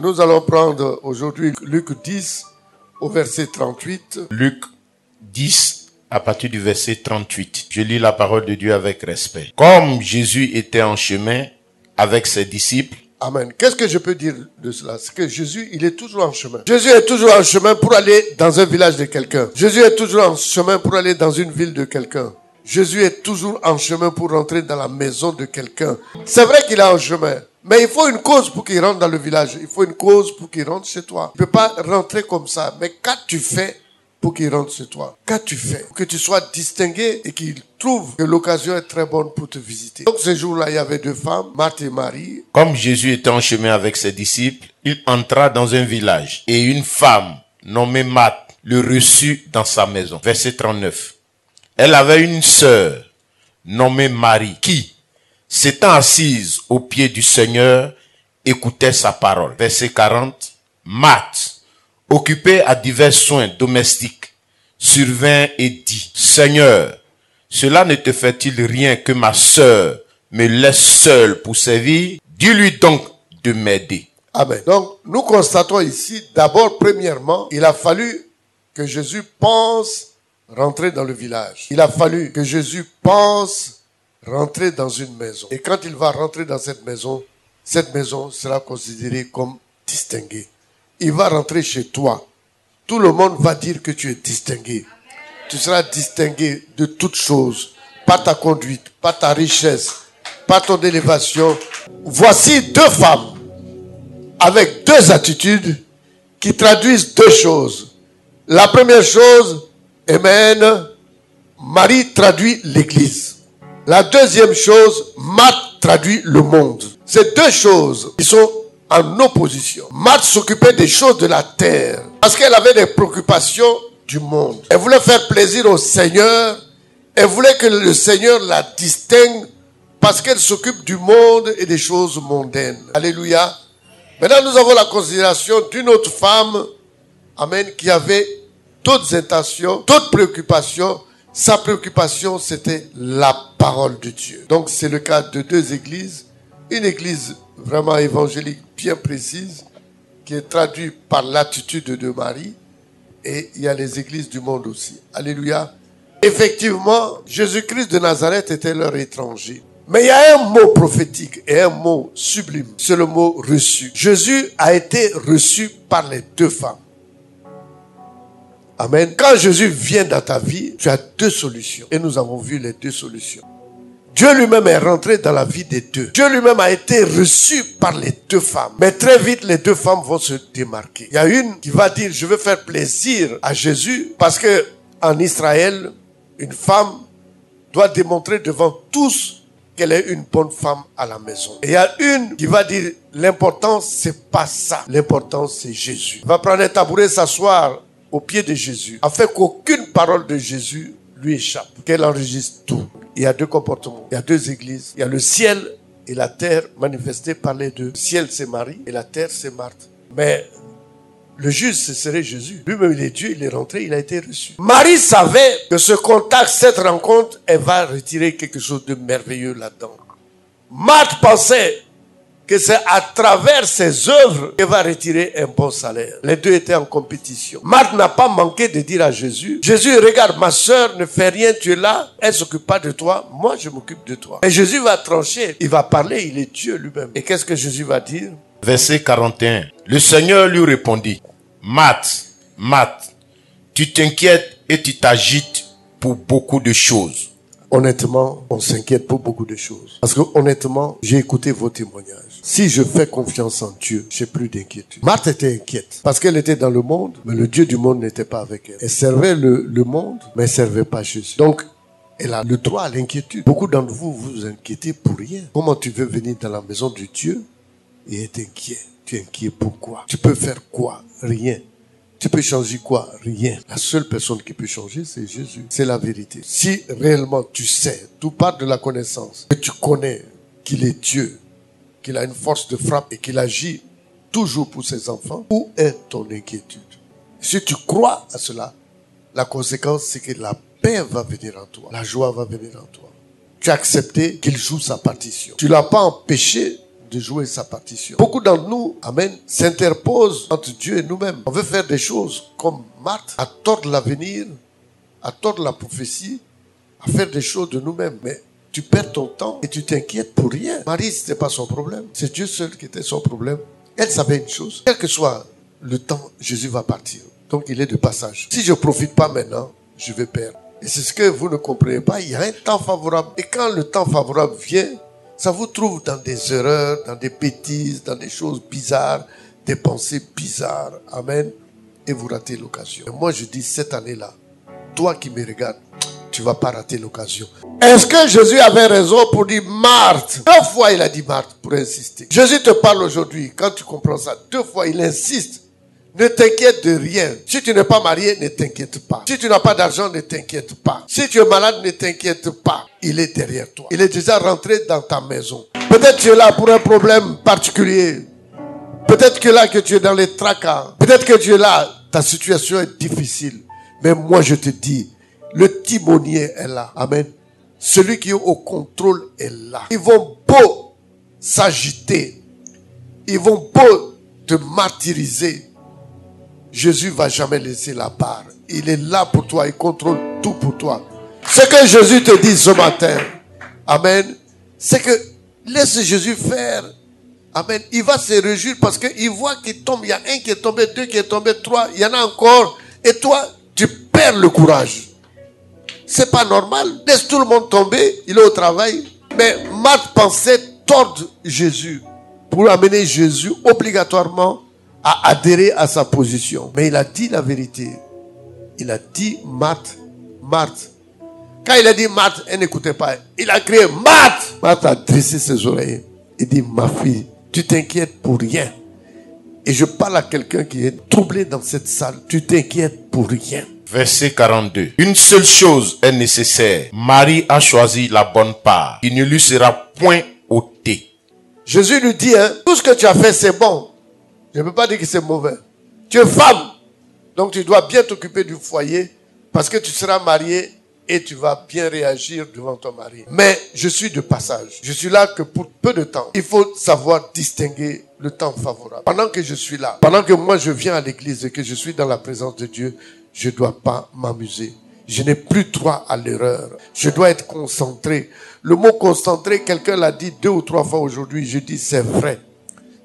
Nous allons prendre aujourd'hui Luc 10 au verset 38. Luc 10 à partir du verset 38. Je lis la parole de Dieu avec respect. Comme Jésus était en chemin avec ses disciples. Amen. Qu'est-ce que je peux dire de cela? C'est que Jésus, il est toujours en chemin. Jésus est toujours en chemin pour aller dans un village de quelqu'un. Jésus est toujours en chemin pour aller dans une ville de quelqu'un. Jésus est toujours en chemin pour rentrer dans la maison de quelqu'un. C'est vrai qu'il est en chemin. Mais il faut une cause pour qu'il rentre dans le village. Il faut une cause pour qu'il rentre chez toi. Tu ne peux pas rentrer comme ça. Mais qu'as-tu fait pour qu'il rentre chez toi? Qu'as-tu fait pour que tu sois distingué et qu'il trouve que l'occasion est très bonne pour te visiter? Donc ce jour-là, il y avait deux femmes, Marthe et Marie. Comme Jésus était en chemin avec ses disciples, il entra dans un village et une femme nommée Marthe le reçut dans sa maison. Verset 39. Elle avait une sœur nommée Marie qui, s'étant assise aux pieds du Seigneur, écoutait sa parole. Verset 40. Marthe, occupée à divers soins domestiques, survint et dit, Seigneur, cela ne te fait-il rien que ma sœur me laisse seule pour servir? Dis-lui donc de m'aider. Amen. Donc, nous constatons ici, d'abord, premièrement, il a fallu que Jésus pense rentrer dans le village. Il a fallu que Jésus pense rentrer dans une maison. Et quand il va rentrer dans cette maison sera considérée comme distinguée. Il va rentrer chez toi. Tout le monde va dire que tu es distingué. Tu seras distingué de toutes choses. Par ta conduite, par ta richesse, par ton élévation. Voici deux femmes avec deux attitudes qui traduisent deux choses. La première chose, Amen, Marie traduit l'Église. La deuxième chose, Marthe traduit le monde. Ces deux choses, ils sont en opposition. Marthe s'occupait des choses de la terre parce qu'elle avait des préoccupations du monde. Elle voulait faire plaisir au Seigneur. Elle voulait que le Seigneur la distingue parce qu'elle s'occupe du monde et des choses mondaines. Alléluia. Maintenant, nous avons la considération d'une autre femme, amen, qui avait d'autres intentions, d'autres préoccupations. Sa préoccupation, c'était la parole de Dieu. Donc, c'est le cas de deux églises. Une église vraiment évangélique bien précise, qui est traduite par l'attitude de Marie. Et il y a les églises du monde aussi. Alléluia. Effectivement, Jésus-Christ de Nazareth était leur étranger. Mais il y a un mot prophétique et un mot sublime. C'est le mot reçu. Jésus a été reçu par les deux femmes. Amen. Quand Jésus vient dans ta vie, tu as deux solutions. Et nous avons vu les deux solutions. Dieu lui-même est rentré dans la vie des deux. Dieu lui-même a été reçu par les deux femmes. Mais très vite, les deux femmes vont se démarquer. Il y a une qui va dire, je veux faire plaisir à Jésus parce que en Israël, une femme doit démontrer devant tous qu'elle est une bonne femme à la maison. Et il y a une qui va dire, l'important, c'est pas ça. L'important, c'est Jésus. Elle va prendre un tabouret, s'asseoir au pied de Jésus, afin qu'aucune parole de Jésus lui échappe, qu'elle enregistre tout. Il y a deux comportements, il y a deux églises, il y a le ciel et la terre manifestés par les deux. Le ciel, c'est Marie et la terre, c'est Marthe. Mais le juge, ce serait Jésus. Lui-même, il est Dieu, il est rentré, il a été reçu. Marie savait que ce contact, cette rencontre, elle va retirer quelque chose de merveilleux là-dedans. Marthe pensait que c'est à travers ses œuvres qu'elle va retirer un bon salaire. Les deux étaient en compétition. Marthe n'a pas manqué de dire à Jésus, Jésus, regarde, ma sœur ne fait rien, tu es là, elle ne s'occupe pas de toi, moi je m'occupe de toi. Et Jésus va trancher, il va parler, il est Dieu lui-même. Et qu'est-ce que Jésus va dire? Verset 41. Le Seigneur lui répondit, Marthe, Marthe, tu t'inquiètes et tu t'agites pour beaucoup de choses. Honnêtement, on s'inquiète pour beaucoup de choses. Parce que honnêtement, j'ai écouté vos témoignages. Si je fais confiance en Dieu, j'ai plus d'inquiétude. Marthe était inquiète parce qu'elle était dans le monde, mais le Dieu du monde n'était pas avec elle. Elle servait le monde, mais elle servait pas Jésus. Donc, elle a le droit à l'inquiétude. Beaucoup d'entre vous vous inquiétez pour rien. Comment tu veux venir dans la maison de Dieu et être inquiet? Tu es inquiet pourquoi? Tu peux faire quoi? Rien. Tu peux changer quoi? Rien. La seule personne qui peut changer, c'est Jésus. C'est la vérité. Si réellement tu sais, tout part de la connaissance, que tu connais qu'il est Dieu, qu'il a une force de frappe et qu'il agit toujours pour ses enfants, où est ton inquiétude? Si tu crois à cela, la conséquence, c'est que la paix va venir en toi. La joie va venir en toi. Tu as accepté qu'il joue sa partition. Tu ne l'as pas empêché de jouer sa partition. Beaucoup d'entre nous, amen, s'interposent entre Dieu et nous-mêmes. On veut faire des choses comme Marthe, à tordre l'avenir, à tordre la prophétie, à faire des choses de nous-mêmes. Mais tu perds ton temps et tu t'inquiètes pour rien. Marie, ce n'était pas son problème. C'est Dieu seul qui était son problème. Elle savait une chose. Quel que soit le temps, Jésus va partir. Donc il est de passage. Si je ne profite pas maintenant, je vais perdre. Et c'est ce que vous ne comprenez pas. Il y a un temps favorable. Et quand le temps favorable vient, ça vous trouve dans des erreurs, dans des bêtises, dans des choses bizarres, des pensées bizarres. Amen. Et vous ratez l'occasion. Et moi, je dis cette année-là, toi qui me regardes, tu ne vas pas rater l'occasion. Est-ce que Jésus avait raison pour dire Marthe? 2 fois il a dit Marthe pour insister. Jésus te parle aujourd'hui, quand tu comprends ça, 2 fois il insiste. Ne t'inquiète de rien. Si tu n'es pas marié, ne t'inquiète pas. Si tu n'as pas d'argent, ne t'inquiète pas. Si tu es malade, ne t'inquiète pas. Il est derrière toi. Il est déjà rentré dans ta maison. Peut-être tu es là pour un problème particulier. Peut-être que là que tu es dans les tracas. Peut-être que tu es là, ta situation est difficile. Mais moi je te dis, le timonier est là. Amen. Celui qui est au contrôle est là. Ils vont beau s'agiter. Ils vont beau te martyriser. Jésus va jamais laisser la part. Il est là pour toi. Il contrôle tout pour toi. Ce que Jésus te dit ce matin, amen, c'est que laisse Jésus faire. Amen. Il va se réjouir parce qu'il voit qu'il tombe. Il y a un qui est tombé, 2 qui est tombé, 3. Il y en a encore. Et toi, tu perds le courage. C'est pas normal. Laisse tout le monde tomber. Il est au travail. Mais Marthe pensait tordre Jésus pour amener Jésus obligatoirement à adhérer à sa position. Mais il a dit la vérité. Il a dit Marthe, Marthe. Quand il a dit Marthe, elle n'écoutait pas. Il a crié Marthe. Marthe a dressé ses oreilles. Il dit, ma fille, tu t'inquiètes pour rien. Et je parle à quelqu'un qui est troublé dans cette salle. Tu t'inquiètes pour rien. Verset 42. Une seule chose est nécessaire. Marie a choisi la bonne part. Il ne lui sera point ôté. Jésus lui dit, tout ce que tu as fait, c'est bon. Je ne peux pas dire que c'est mauvais. Tu es femme. Donc tu dois bien t'occuper du foyer parce que tu seras mariée et tu vas bien réagir devant ton mari. Mais je suis de passage. Je suis là que pour peu de temps. Il faut savoir distinguer le temps favorable. Pendant que je suis là, pendant que moi je viens à l'église et que je suis dans la présence de Dieu, je ne dois pas m'amuser. Je n'ai plus droit à l'erreur. Je dois être concentré. Le mot concentré, quelqu'un l'a dit 2 ou 3 fois aujourd'hui. Je dis c'est vrai.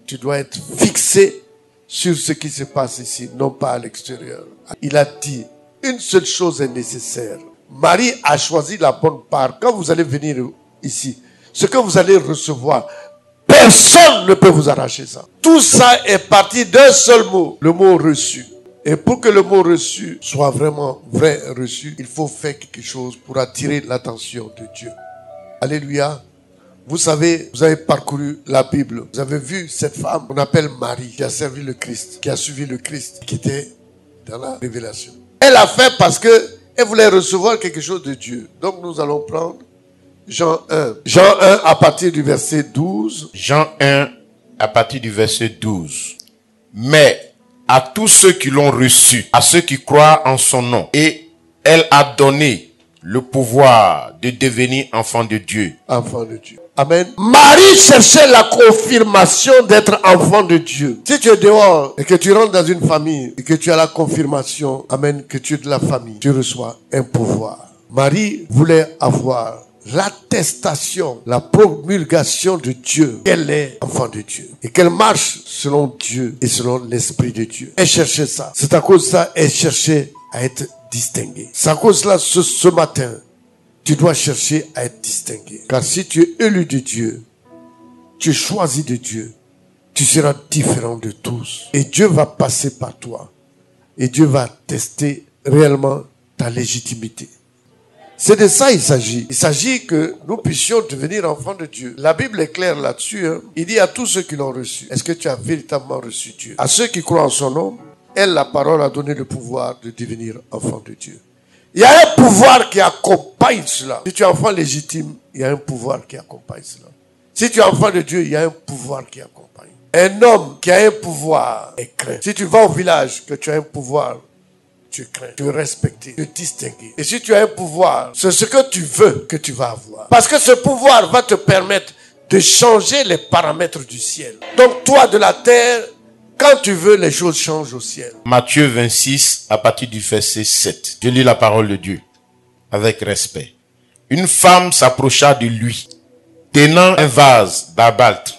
Tu dois être fixé sur ce qui se passe ici, non pas à l'extérieur. Il a dit, une seule chose est nécessaire. Marie a choisi la bonne part. Quand vous allez venir ici, ce que vous allez recevoir, personne ne peut vous arracher ça. Tout ça est parti d'un seul mot, le mot reçu. Et pour que le mot reçu soit vraiment vrai reçu, il faut faire quelque chose pour attirer l'attention de Dieu. Alléluia. Vous savez, vous avez parcouru la Bible. Vous avez vu cette femme qu'on appelle Marie, qui a servi le Christ, qui a suivi le Christ, qui était dans la révélation. Elle a fait parce que elle voulait recevoir quelque chose de Dieu. Donc nous allons prendre Jean 1. Jean 1 à partir du verset 12. Jean 1 à partir du verset 12. Mais à tous ceux qui l'ont reçu, à ceux qui croient en son nom, et elle a donné le pouvoir de devenir enfant de Dieu. Enfant de Dieu. Amen. Marie cherchait la confirmation d'être enfant de Dieu. Si tu es dehors et que tu rentres dans une famille et que tu as la confirmation, amen, que tu es de la famille, tu reçois un pouvoir. Marie voulait avoir l'attestation, la promulgation de Dieu qu'elle est enfant de Dieu et qu'elle marche selon Dieu et selon l'Esprit de Dieu. Elle cherchait ça. C'est à cause de ça qu'elle cherchait à être distinguée. C'est à cause de ça ce matin, tu dois chercher à être distingué. Car si tu es élu de Dieu, tu es choisi de Dieu, tu seras différent de tous. Et Dieu va passer par toi. Et Dieu va tester réellement ta légitimité. C'est de ça il s'agit. Il s'agit que nous puissions devenir enfants de Dieu. La Bible est claire là-dessus. Il dit à tous ceux qui l'ont reçu, est-ce que tu as véritablement reçu Dieu? À ceux qui croient en son nom, elle, la parole, a donné le pouvoir de devenir enfant de Dieu. Il y a un pouvoir qui accompagne cela. Si tu es enfant légitime, il y a un pouvoir qui accompagne cela. Si tu es enfant de Dieu, il y a un pouvoir qui accompagne. Un homme qui a un pouvoir est craint. Si tu vas au village, que tu as un pouvoir, tu es craint, tu es respecté, tu es distingué. Et si tu as un pouvoir, c'est ce que tu veux que tu vas avoir. Parce que ce pouvoir va te permettre de changer les paramètres du ciel. Donc toi de la terre, quand tu veux, les choses changent au ciel. Matthieu 26, à partir du verset 7. Je lis la parole de Dieu avec respect. Une femme s'approcha de lui, tenant un vase d'albâtre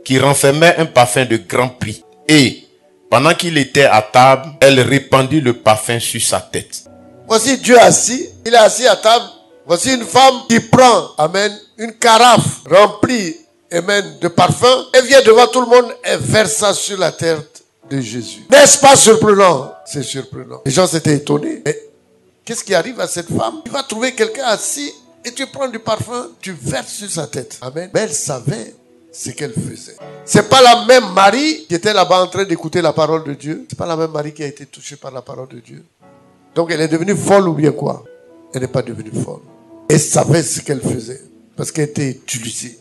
qui renfermait un parfum de grand prix. Et, pendant qu'il était à table, elle répandit le parfum sur sa tête. Voici Dieu assis, il est assis à table. Voici une femme qui prend, amen, une carafe remplie, amen, de parfum. Elle vient devant tout le monde et verse ça sur la tête de Jésus. N'est-ce pas surprenant? C'est surprenant. Les gens s'étaient étonnés. Mais qu'est-ce qui arrive à cette femme? Tu vas trouver quelqu'un assis et tu prends du parfum, tu verses sur sa tête. Amen. Mais elle savait ce qu'elle faisait. C'est pas la même Marie qui était là-bas en train d'écouter la parole de Dieu. C'est pas la même Marie qui a été touchée par la parole de Dieu. Donc elle est devenue folle ou bien quoi? Elle n'est pas devenue folle. Elle savait ce qu'elle faisait parce qu'elle était utilisée.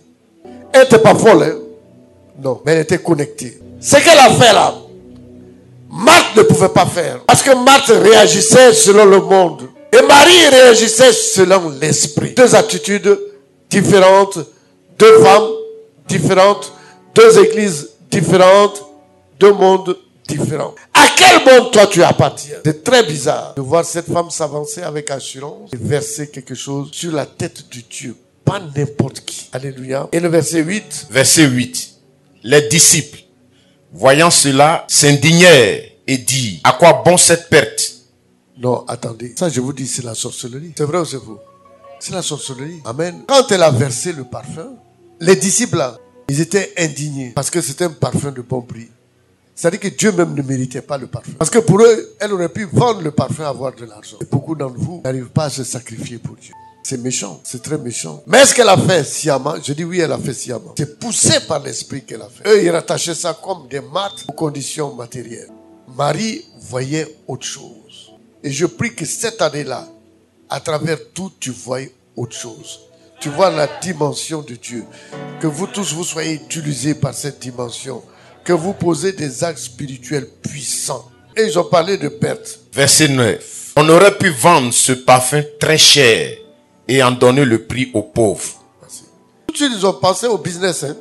Elle n'était pas folle, hein? Non, mais elle était connectée. Ce qu'elle a fait là, Marthe ne pouvait pas faire. Parce que Marthe réagissait selon le monde. Et Marie réagissait selon l'esprit. Deux attitudes différentes, deux femmes différentes, deux églises différentes, deux mondes différents. À quel monde toi tu appartiens? C'est très bizarre de voir cette femme s'avancer avec assurance et verser quelque chose sur la tête de Dieu. Pas n'importe qui. Alléluia. Et le verset 8. Verset 8. Les disciples, voyant cela, s'indignèrent et dirent, à quoi bon cette perte? Non, attendez. Ça, je vous dis, c'est la sorcellerie. C'est vrai ou c'est faux? C'est la sorcellerie. Amen. Quand elle a versé le parfum, les disciples, là, ils étaient indignés parce que c'était un parfum de bon prix. C'est-à-dire que Dieu même ne méritait pas le parfum. Parce que pour eux, elle aurait pu vendre le parfum, avoir de l'argent. Et beaucoup d'entre vous n'arrivent pas à se sacrifier pour Dieu. C'est méchant, c'est très méchant. Mais est-ce qu'elle a fait sciemment? Je dis oui, elle a fait sciemment. C'est poussé par l'esprit qu'elle a fait. Eux, ils rattachaient ça comme des marques aux conditions matérielles. Marie voyait autre chose. Et je prie que cette année-là, à travers tout, tu vois autre chose. Tu vois la dimension de Dieu. Que vous tous, vous soyez utilisés par cette dimension. Que vous posez des actes spirituels puissants. Et ils ont parlé de perte. Verset 9. On aurait pu vendre ce parfum très cher et en donner le prix aux pauvres. Merci. Tout de suite, ils ont pensé au business. Hein.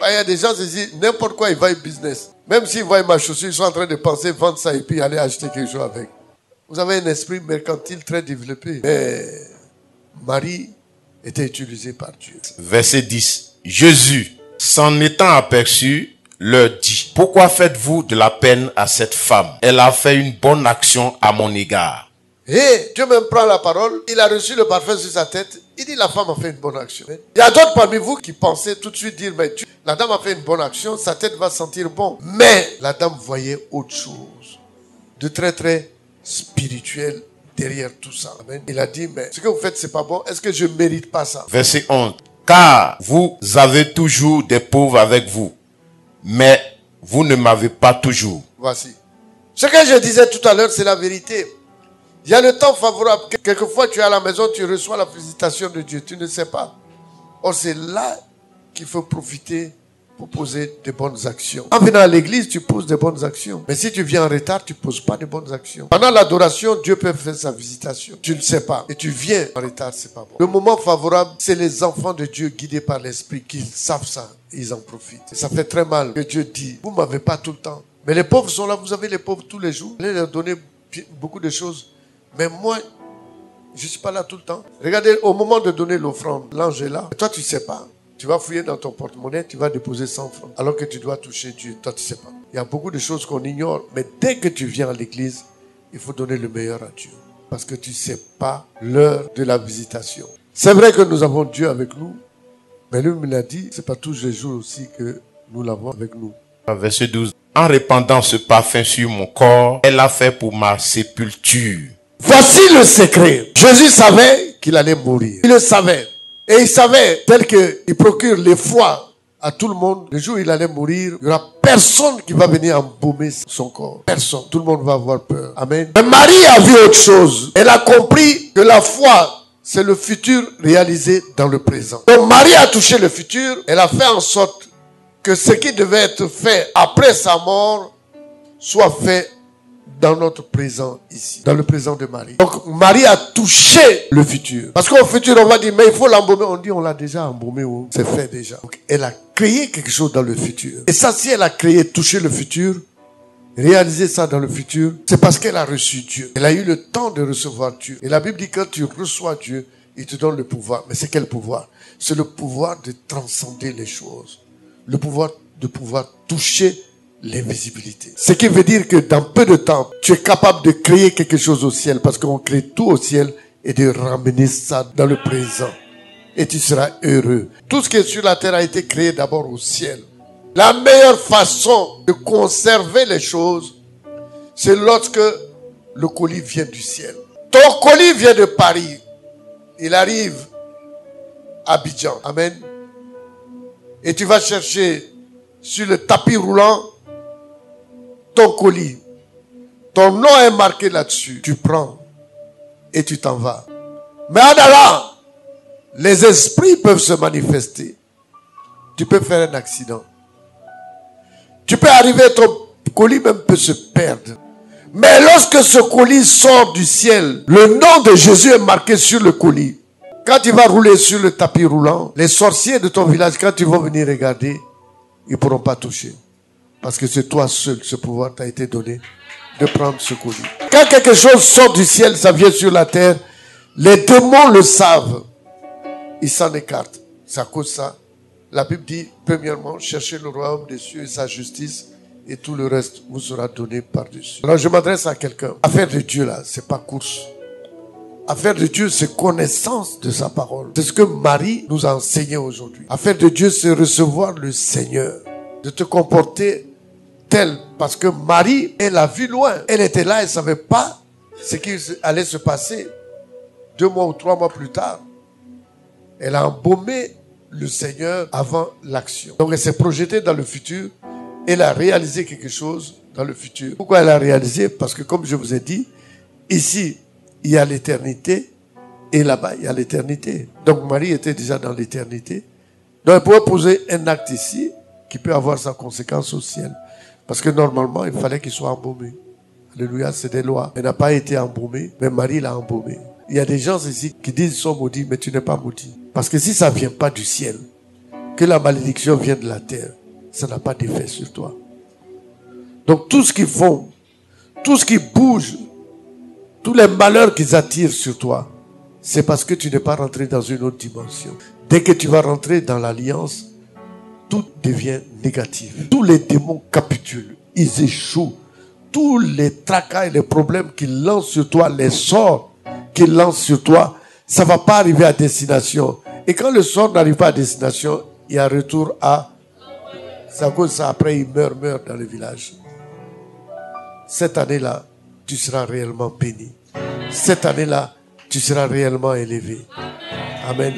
Il y a des gens qui disent, n'importe quoi, ils voient business. Même s'ils voient ma chaussure, ils sont en train de penser vendre ça et puis aller acheter quelque chose avec. Vous avez un esprit mercantile très développé. Mais Marie était utilisée par Dieu. Verset 10. Jésus, s'en étant aperçu, leur dit, pourquoi faites-vous de la peine à cette femme? Elle a fait une bonne action à mon égard. Et Dieu même prend la parole, il a reçu le parfum sur sa tête, il dit la femme a fait une bonne action. Il y a d'autres parmi vous qui pensaient tout de suite dire, mais la dame a fait une bonne action, sa tête va sentir bon. Mais la dame voyait autre chose, de très très spirituel derrière tout ça. Amen. Il a dit, mais ce que vous faites c'est pas bon, est-ce que je ne mérite pas ça? Verset 11. Car vous avez toujours des pauvres avec vous, mais vous ne m'avez pas toujours. Voici. Ce que je disais tout à l'heure, c'est la vérité. Il y a le temps favorable. Quelquefois, tu es à la maison, tu reçois la visitation de Dieu. Tu ne sais pas. Or, c'est là qu'il faut profiter pour poser de bonnes actions. En venant à l'église, tu poses de bonnes actions. Mais si tu viens en retard, tu ne poses pas de bonnes actions. Pendant l'adoration, Dieu peut faire sa visitation. Tu ne sais pas. Et tu viens en retard, c'est pas bon. Le moment favorable, c'est les enfants de Dieu guidés par l'Esprit qui savent ça. Ils en profitent. Et ça fait très mal que Dieu dit, vous ne m'avez pas tout le temps. Mais les pauvres sont là, vous avez les pauvres tous les jours. Vous allez leur donner beaucoup de choses. Mais moi, je ne suis pas là tout le temps. Regardez, au moment de donner l'offrande, l'ange est là. Et toi, tu ne sais pas. Tu vas fouiller dans ton porte-monnaie, tu vas déposer 100 francs. Alors que tu dois toucher Dieu. Toi, tu ne sais pas. Il y a beaucoup de choses qu'on ignore. Mais dès que tu viens à l'église, il faut donner le meilleur à Dieu. Parce que tu ne sais pas l'heure de la visitation. C'est vrai que nous avons Dieu avec nous. Mais lui me l'a dit, ce n'est pas tous les jours aussi que nous l'avons avec nous. Verset 12. En répandant ce parfum sur mon corps, elle a fait pour ma sépulture. Voici le secret. Jésus savait qu'il allait mourir. Il le savait. Et il savait, tel qu'il procure les foies à tout le monde, le jour où il allait mourir, il n'y aura personne qui va venir embaumer son corps. Personne. Tout le monde va avoir peur. Amen. Mais Marie a vu autre chose. Elle a compris que la foi, c'est le futur réalisé dans le présent. Donc Marie a touché le futur. Elle a fait en sorte que ce qui devait être fait après sa mort soit fait dans notre présent ici, dans le présent de Marie. Donc Marie a touché le futur. Parce qu'au futur, on va dire, mais il faut l'embaumer. On dit, on l'a déjà embaumé, c'est fait déjà. Donc, elle a créé quelque chose dans le futur. Et ça, si elle a créé, touché le futur, réaliser ça dans le futur, c'est parce qu'elle a reçu Dieu. Elle a eu le temps de recevoir Dieu. Et la Bible dit que quand tu reçois Dieu, il te donne le pouvoir. Mais c'est quel pouvoir? C'est le pouvoir de transcender les choses. Le pouvoir de pouvoir toucher l'invisibilité. Ce qui veut dire que dans peu de temps, tu es capable de créer quelque chose au ciel, parce qu'on crée tout au ciel, et de ramener ça dans le présent. Et tu seras heureux. Tout ce qui est sur la terre a été créé d'abord au ciel. La meilleure façon de conserver les choses, c'est lorsque le colis vient du ciel. Ton colis vient de Paris. Il arrive à Abidjan. Amen. Et tu vas chercher sur le tapis roulant ton colis. Ton nom est marqué là-dessus. Tu prends et tu t'en vas. Mais en allant, les esprits peuvent se manifester. Tu peux faire un accident. Tu peux arriver, ton colis même peut se perdre. Mais lorsque ce colis sort du ciel, le nom de Jésus est marqué sur le colis. Quand tu vas rouler sur le tapis roulant, les sorciers de ton village, quand ils vont venir regarder, ils ne pourront pas toucher. Parce que c'est toi seul, ce pouvoir t'a été donné de prendre ce colis. Quand quelque chose sort du ciel, ça vient sur la terre, les démons le savent. Ils s'en écartent. C'est à cause de ça. La Bible dit, premièrement, cherchez le royaume des cieux et sa justice, et tout le reste vous sera donné par-dessus. Alors je m'adresse à quelqu'un. Affaire de Dieu là, c'est pas course. Affaire de Dieu, c'est connaissance de sa parole. C'est ce que Marie nous a enseigné aujourd'hui. Affaire de Dieu, c'est recevoir le Seigneur. De te comporter tel. Parce que Marie, elle a vu loin. Elle était là, elle ne savait pas ce qui allait se passer. 2 mois ou 3 mois plus tard, elle a embaumé le Seigneur avant l'action. Donc elle s'est projetée dans le futur. Elle a réalisé quelque chose dans le futur. Pourquoi elle a réalisé? Parce que comme je vous ai dit, ici, il y a l'éternité et là-bas, il y a l'éternité. Donc Marie était déjà dans l'éternité. Donc elle pouvait poser un acte ici qui peut avoir sa conséquence au ciel. Parce que normalement, il fallait qu'il soit embaumé. Alléluia, c'est des lois. Elle n'a pas été embaumée, mais Marie l'a embaumé. Il y a des gens ici qui disent qu'ils sont maudits, mais tu n'es pas maudit. Parce que si ça ne vient pas du ciel, que la malédiction vient de la terre, ça n'a pas d'effet sur toi. Donc tout ce qu'ils font, tout ce qui bouge, tous les malheurs qu'ils attirent sur toi, c'est parce que tu n'es pas rentré dans une autre dimension. Dès que tu vas rentrer dans l'alliance, tout devient négatif. Tous les démons capitulent, ils échouent. Tous les tracas et les problèmes qu'ils lancent sur toi, les sorts qu'ils lancent sur toi, ça ne va pas arriver à destination. Et quand le sort n'arrive pas à destination, il y a retour à... C'est à cause de ça, après il meurt dans le village. Cette année-là, tu seras réellement béni. Cette année-là, tu seras réellement élevé. Amen.